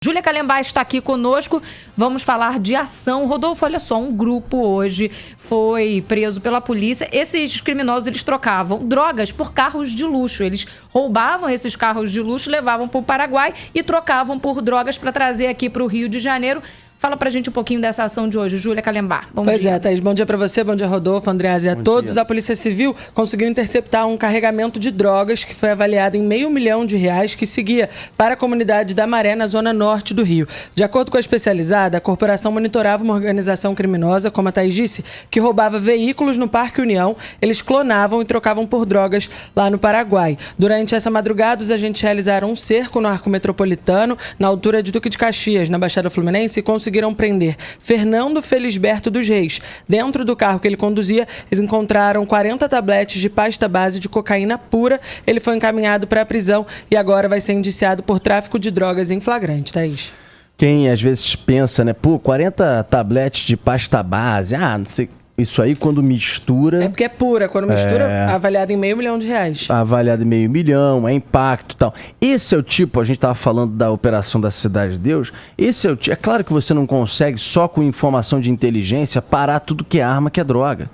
Júlia Calembá está aqui conosco, vamos falar de ação. Rodolfo, olha só, um grupo hoje foi preso pela polícia. Esses criminosos, eles trocavam drogas por carros de luxo. Eles roubavam esses carros de luxo, levavam para o Paraguai e trocavam por drogas para trazer aqui para o Rio de Janeiro. Fala pra gente um pouquinho dessa ação de hoje, Júlia Calembá. Bom dia. Pois é, Thaís. Bom dia pra você, bom dia, Rodolfo, Andreasa e a todos. A Polícia Civil conseguiu interceptar um carregamento de drogas que foi avaliado em R$500 mil que seguia para a comunidade da Maré, na zona norte do Rio. De acordo com a especializada, a corporação monitorava uma organização criminosa, como a Thaís disse, que roubava veículos no Parque União. Eles clonavam e trocavam por drogas lá no Paraguai. Durante essa madrugada, os agentes realizaram um cerco no arco metropolitano, na altura de Duque de Caxias, na Baixada Fluminense, e conseguiram prender Fernando Felisberto dos Reis. Dentro do carro que ele conduzia, eles encontraram 40 tabletes de pasta base de cocaína pura. Ele foi encaminhado para a prisão e agora vai ser indiciado por tráfico de drogas em flagrante, Thaís. Quem às vezes pensa, né? 40 tabletes de pasta base, não sei... Isso aí, quando mistura... É porque é pura. Quando mistura, avaliado em R$500 mil. Avaliado em R$500 mil, é impacto e tal. Esse é o tipo, a gente estava falando da Operação da Cidade de Deus, esse é o tipo... É claro que você não consegue, só com informação de inteligência, parar tudo que é arma, que é droga,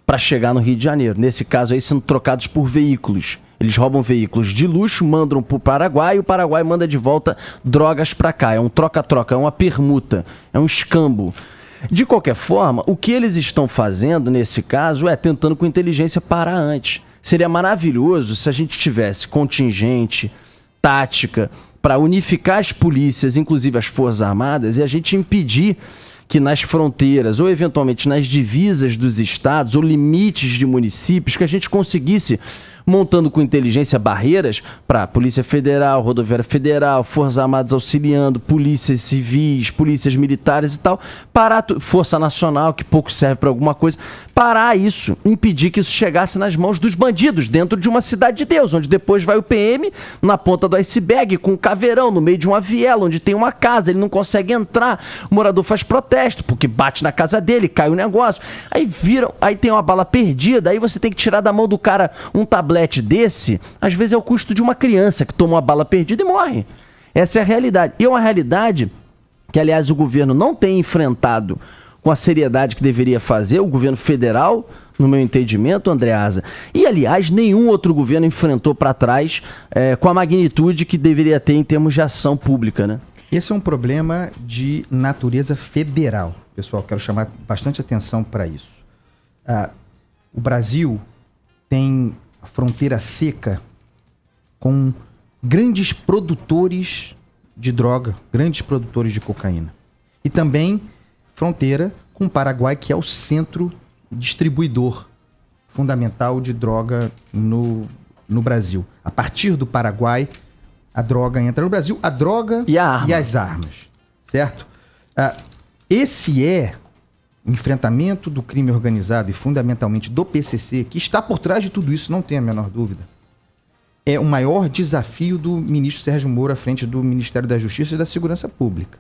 para chegar no Rio de Janeiro. Nesse caso aí, sendo trocados por veículos. Eles roubam veículos de luxo, mandam para o Paraguai e o Paraguai manda de volta drogas para cá. É um troca-troca, é uma permuta, é um escambo. De qualquer forma, o que eles estão fazendo nesse caso é tentando com inteligência parar antes. Seria maravilhoso se a gente tivesse contingente, tática, para unificar as polícias, inclusive as Forças Armadas, e a gente impedir que nas fronteiras ou eventualmente nas divisas dos estados ou limites de municípios, que a gente conseguisse, montando com inteligência barreiras para a Polícia Federal, Rodoviária Federal, Forças Armadas auxiliando, polícias civis, polícias militares e tal, parar Força Nacional, que pouco serve para alguma coisa, parar isso, impedir que isso chegasse nas mãos dos bandidos dentro de uma cidade de Deus, onde depois vai o PM na ponta do iceberg com um caveirão no meio de uma viela, onde tem uma casa, ele não consegue entrar, o morador faz protesto, porque bate na casa dele, cai o negócio, aí tem uma bala perdida, aí você tem que tirar da mão do cara um tablete desse, às vezes é o custo de uma criança que toma uma bala perdida e morre. Essa é a realidade. E é uma realidade que, aliás, o governo não tem enfrentado com a seriedade que deveria fazer, o governo federal, no meu entendimento, Andreasa, e, aliás, nenhum outro governo enfrentou para trás com a magnitude que deveria ter em termos de ação pública, né? Esse é um problema de natureza federal. Pessoal, quero chamar bastante atenção para isso. O Brasil tem a fronteira seca com grandes produtores de droga, grandes produtores de cocaína. E também fronteira com o Paraguai, que é o centro distribuidor fundamental de droga no Brasil. A partir do Paraguai, a droga entra no Brasil, a droga e as armas, certo? Esse é o enfrentamento do crime organizado e fundamentalmente do PCC, que está por trás de tudo isso, não tem a menor dúvida. É o maior desafio do ministro Sérgio Moro à frente do Ministério da Justiça e da Segurança Pública.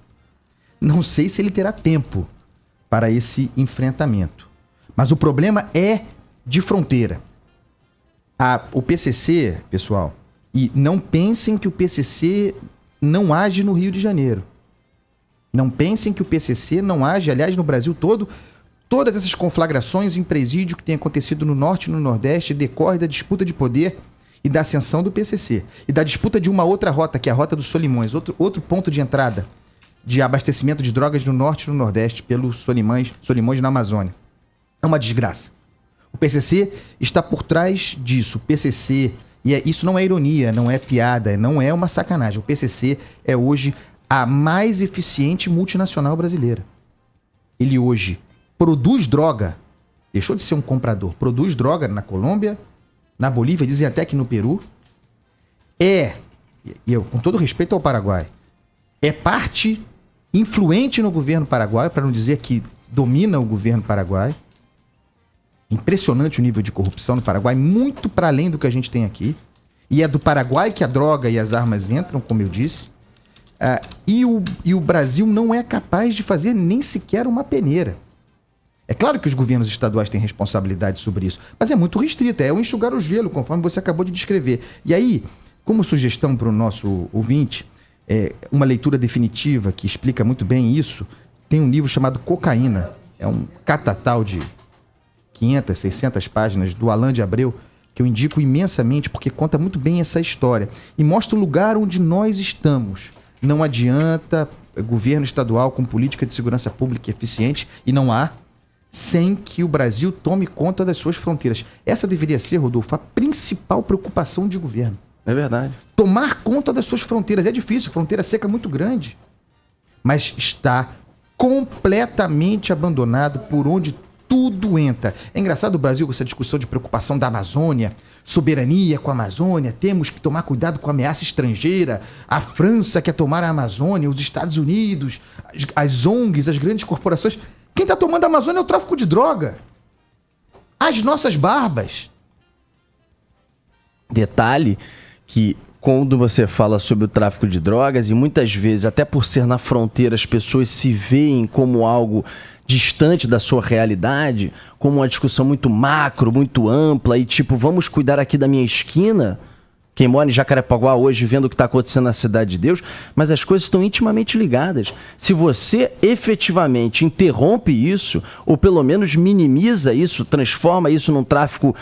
Não sei se ele terá tempo para esse enfrentamento. Mas o problema é de fronteira. O PCC, pessoal, e não pensem que o PCC não age no Rio de Janeiro. Não pensem que o PCC não age, aliás, no Brasil todo. Todas essas conflagrações em presídio que tem acontecido no Norte e no Nordeste decorre da disputa de poder e da ascensão do PCC. E da disputa de uma outra rota, que é a Rota dos Solimões, outro ponto de entrada de abastecimento de drogas no Norte e no Nordeste pelos Solimões na Amazônia. É uma desgraça. O PCC está por trás disso. O PCC, isso não é ironia, não é piada, não é uma sacanagem. O PCC é hoje a mais eficiente multinacional brasileira. Ele hoje produz droga, deixou de ser um comprador, produz droga na Colômbia, na Bolívia, dizem até que no Peru. E eu, com todo respeito ao Paraguai, é parte influente no governo paraguaio, para não dizer que domina o governo paraguaio. Impressionante o nível de corrupção no Paraguai, muito para além do que a gente tem aqui. E é do Paraguai que a droga e as armas entram, como eu disse. E o Brasil não é capaz de fazer nem sequer uma peneira. É claro que os governos estaduais têm responsabilidade sobre isso, mas é muito restrita, é o enxugar o gelo, conforme você acabou de descrever. E aí, como sugestão para o nosso ouvinte, uma leitura definitiva que explica muito bem isso, tem um livro chamado Cocaína. É um catatal de 500, 600 páginas do Alain de Abreu, que eu indico imensamente porque conta muito bem essa história e mostra o lugar onde nós estamos. Não adianta governo estadual com política de segurança pública eficiente, e não há, sem que o Brasil tome conta das suas fronteiras. Essa deveria ser, Rodolfo, a principal preocupação de governo. É verdade. Tomar conta das suas fronteiras. É difícil, fronteira seca é muito grande. Mas está completamente abandonado por onde tudo entra. É engraçado o Brasil com essa discussão de preocupação da Amazônia, soberania com a Amazônia, temos que tomar cuidado com a ameaça estrangeira, a França quer tomar a Amazônia, os Estados Unidos, as ONGs, as grandes corporações. Quem está tomando a Amazônia é o tráfico de droga. As nossas barbas. Detalhe que quando você fala sobre o tráfico de drogas, e muitas vezes, até por ser na fronteira, as pessoas se veem como algo distante da sua realidade, como uma discussão muito macro, muito ampla, e tipo, vamos cuidar aqui da minha esquina, quem mora em Jacarepaguá hoje vendo o que está acontecendo na Cidade de Deus, mas as coisas estão intimamente ligadas. Se você efetivamente interrompe isso, ou pelo menos minimiza isso, transforma isso num tráfico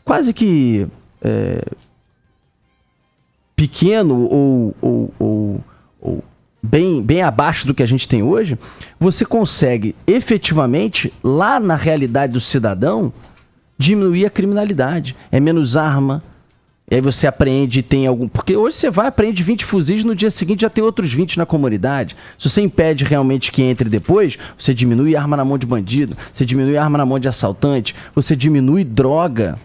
quase que pequeno ou bem abaixo do que a gente tem hoje, você consegue efetivamente, lá na realidade do cidadão, diminuir a criminalidade. É menos arma, e aí você apreende e tem algum... Porque hoje você vai, apreende 20 fuzis, no dia seguinte já tem outros 20 na comunidade. Se você impede realmente que entre depois, você diminui arma na mão de bandido, você diminui arma na mão de assaltante, você diminui droga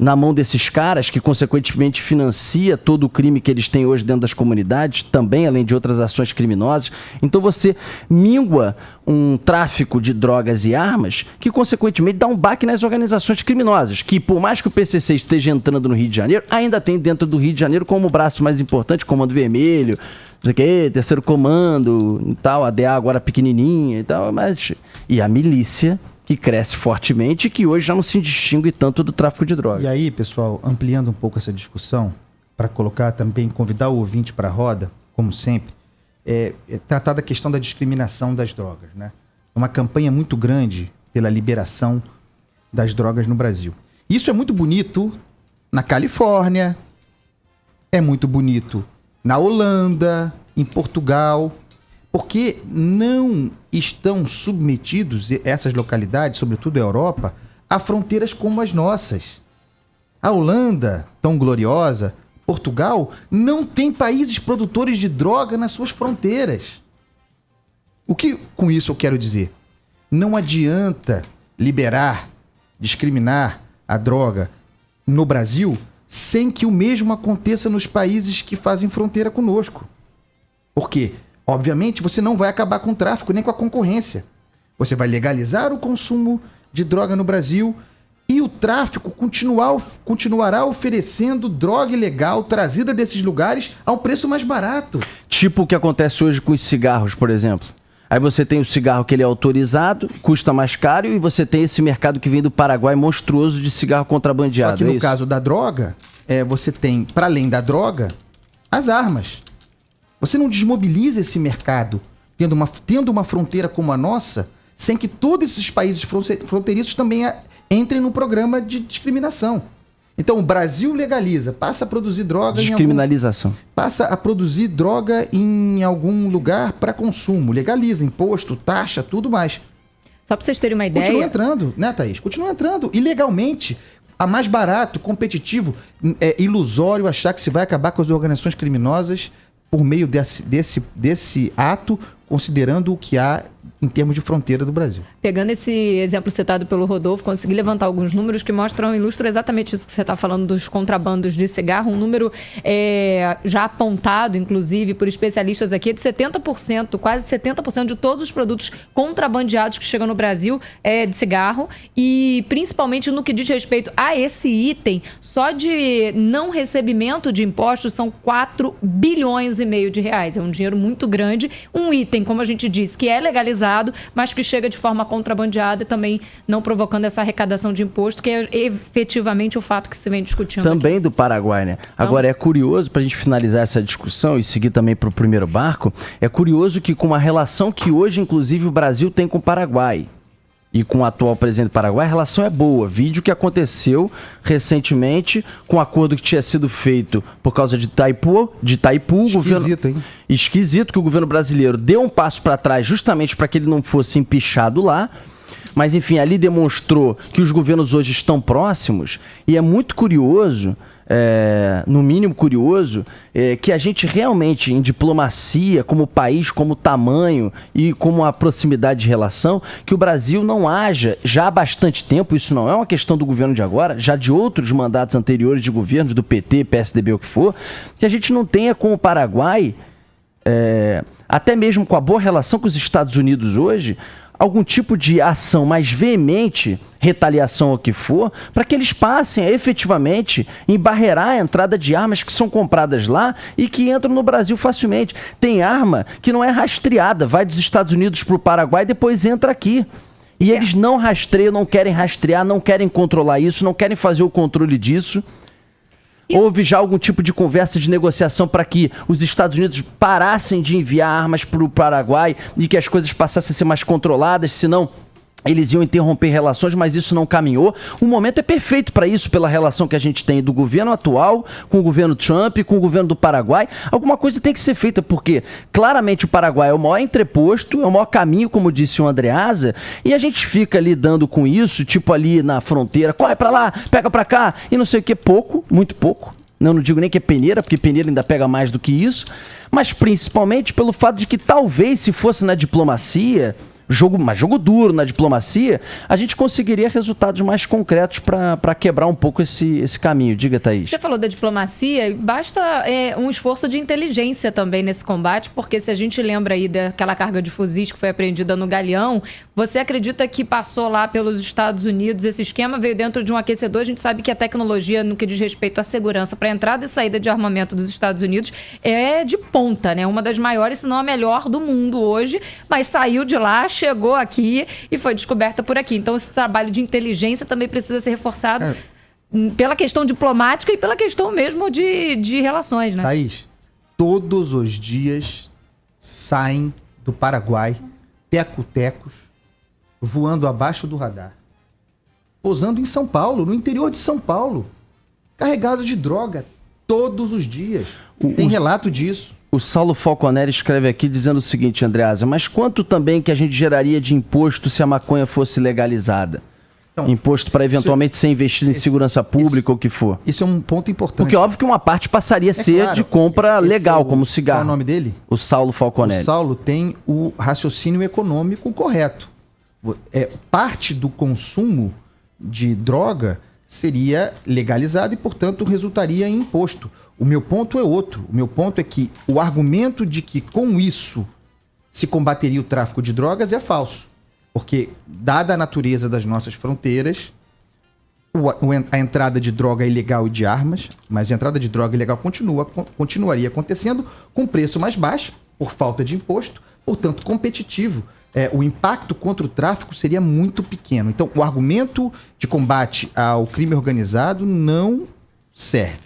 na mão desses caras, que consequentemente financia todo o crime que eles têm hoje dentro das comunidades, também além de outras ações criminosas. Então você mingua um tráfico de drogas e armas que consequentemente dá um baque nas organizações criminosas, que por mais que o PCC esteja entrando no Rio de Janeiro, ainda tem dentro do Rio de Janeiro como braço mais importante, Comando Vermelho, não sei o quê, Terceiro Comando e tal, a DA agora pequenininha e tal, mas... E a milícia, que cresce fortemente e que hoje já não se distingue tanto do tráfico de drogas. E aí, pessoal, ampliando um pouco essa discussão, para colocar também, convidar o ouvinte para a roda, como sempre, tratar da questão da discriminação das drogas, né? Uma campanha muito grande pela liberação das drogas no Brasil. Isso é muito bonito na Califórnia, é muito bonito na Holanda, em Portugal, porque não estão submetidos, essas localidades, sobretudo a Europa, a fronteiras como as nossas. A Holanda, tão gloriosa, Portugal, não tem países produtores de droga nas suas fronteiras. O que com isso eu quero dizer? Não adianta liberar, discriminar a droga no Brasil sem que o mesmo aconteça nos países que fazem fronteira conosco. Por quê? Obviamente, você não vai acabar com o tráfico nem com a concorrência. Você vai legalizar o consumo de droga no Brasil e o tráfico continuará oferecendo droga ilegal trazida desses lugares a um preço mais barato. Tipo o que acontece hoje com os cigarros, por exemplo. Aí você tem o cigarro que ele é autorizado, custa mais caro, e você tem esse mercado que vem do Paraguai monstruoso de cigarro contrabandeado. Só que no caso da droga, você tem, para além da droga, as armas. Você não desmobiliza esse mercado tendo uma fronteira como a nossa, sem que todos esses países fronteiriços também entrem no programa de discriminação. Então o Brasil legaliza, passa a produzir droga descriminalização. Passa a produzir droga em algum lugar para consumo, legaliza imposto, taxa, tudo mais. Só para vocês terem uma ideia... Continua entrando, né, Thaís? Continua entrando ilegalmente. A mais barato, competitivo, é ilusório achar que se vai acabar com as organizações criminosas por meio desse ato, considerando o que há em termos de fronteira do Brasil. Pegando esse exemplo citado pelo Rodolfo, consegui levantar alguns números que ilustram exatamente isso que você está falando dos contrabandos de cigarro. Um número já apontado, inclusive, por especialistas aqui, de 70%, quase 70% de todos os produtos contrabandeados que chegam no Brasil de cigarro. E, principalmente, no que diz respeito a esse item, só de não recebimento de impostos são 4,5 bilhões de reais. É um dinheiro muito grande. Um item, como a gente disse, que é legalizado legalizado, mas que chega de forma contrabandeada e também não provocando essa arrecadação de imposto, que é efetivamente o fato que se vem discutindo também aqui. Do Paraguai, né? Então, agora, é curioso, para a gente finalizar essa discussão e seguir também para o primeiro barco, é curioso que com a relação que hoje, inclusive, o Brasil tem com o Paraguai e com o atual presidente do Paraguai, a relação é boa. Vídeo que aconteceu recentemente com o acordo que tinha sido feito por causa de Itaipu, Esquisito, hein? Esquisito que o governo brasileiro deu um passo para trás justamente para que ele não fosse empichado lá. Mas, enfim, ali demonstrou que os governos hoje estão próximos e é muito curioso, no mínimo curioso, que a gente realmente, em diplomacia, como país, como tamanho e como a proximidade de relação, que o Brasil não haja, já há bastante tempo, isso não é uma questão do governo de agora, já de outros mandatos anteriores de governos, do PT, PSDB, o que for, que a gente não tenha com o Paraguai, até mesmo com a boa relação com os Estados Unidos hoje, algum tipo de ação mais veemente, retaliação ou o que for, para que eles passem a efetivamente embarrear a entrada de armas que são compradas lá e que entram no Brasil facilmente. Tem arma que não é rastreada, vai dos Estados Unidos para o Paraguai e depois entra aqui. E eles não rastreiam, não querem rastrear, não querem controlar isso, não querem fazer o controle disso. Houve já algum tipo de conversa de negociação para que os Estados Unidos parassem de enviar armas para o Paraguai e que as coisas passassem a ser mais controladas, senão eles iam interromper relações, mas isso não caminhou. O momento é perfeito para isso, pela relação que a gente tem do governo atual com o governo Trump, com o governo do Paraguai. Alguma coisa tem que ser feita, porque claramente o Paraguai é o maior entreposto, é o maior caminho, como disse o Andreasa, e a gente fica lidando com isso, tipo ali na fronteira, corre para lá, pega para cá, e não sei o que, pouco, muito pouco. Não digo nem que é peneira, porque peneira ainda pega mais do que isso, mas principalmente pelo fato de que talvez, se fosse na diplomacia, jogo duro na diplomacia, a gente conseguiria resultados mais concretos para quebrar um pouco esse caminho. Diga, Thaís. Você falou da diplomacia, basta um esforço de inteligência também nesse combate, porque se a gente lembra aí daquela carga de fuzis que foi apreendida no Galeão, você acredita que passou lá pelos Estados Unidos, esse esquema veio dentro de um aquecedor? A gente sabe que a tecnologia, no que diz respeito à segurança para entrada e saída de armamento dos Estados Unidos, é de ponta, né? Uma das maiores, se não a melhor do mundo hoje, mas saiu de lá, chegou aqui e foi descoberta por aqui. Então, esse trabalho de inteligência também precisa ser reforçado pela questão diplomática e pela questão mesmo de relações, né? Thaís, todos os dias saem do Paraguai teco-tecos voando abaixo do radar, pousando em São Paulo, no interior de São Paulo, carregados de droga todos os dias. Tem relato disso. O Saulo Falconeri escreve aqui dizendo o seguinte, Andreasa, mas quanto também que a gente geraria de imposto se a maconha fosse legalizada? Então, imposto para eventualmente ser investido em segurança pública ou o que for. Isso é um ponto importante. Porque óbvio que uma parte passaria a ser claro, de compra legal, como cigarro. Qual é o nome dele? O Saulo Falconeri. O Saulo tem o raciocínio econômico correto. Parte do consumo de droga seria legalizado e, portanto, resultaria em imposto. O meu ponto é outro. O meu ponto é que o argumento de que com isso se combateria o tráfico de drogas é falso. Porque, dada a natureza das nossas fronteiras, a entrada de droga ilegal e de armas, mas a entrada de droga ilegal continuaria acontecendo com preço mais baixo, por falta de imposto, portanto competitivo. O impacto contra o tráfico seria muito pequeno. Então, o argumento de combate ao crime organizado não serve.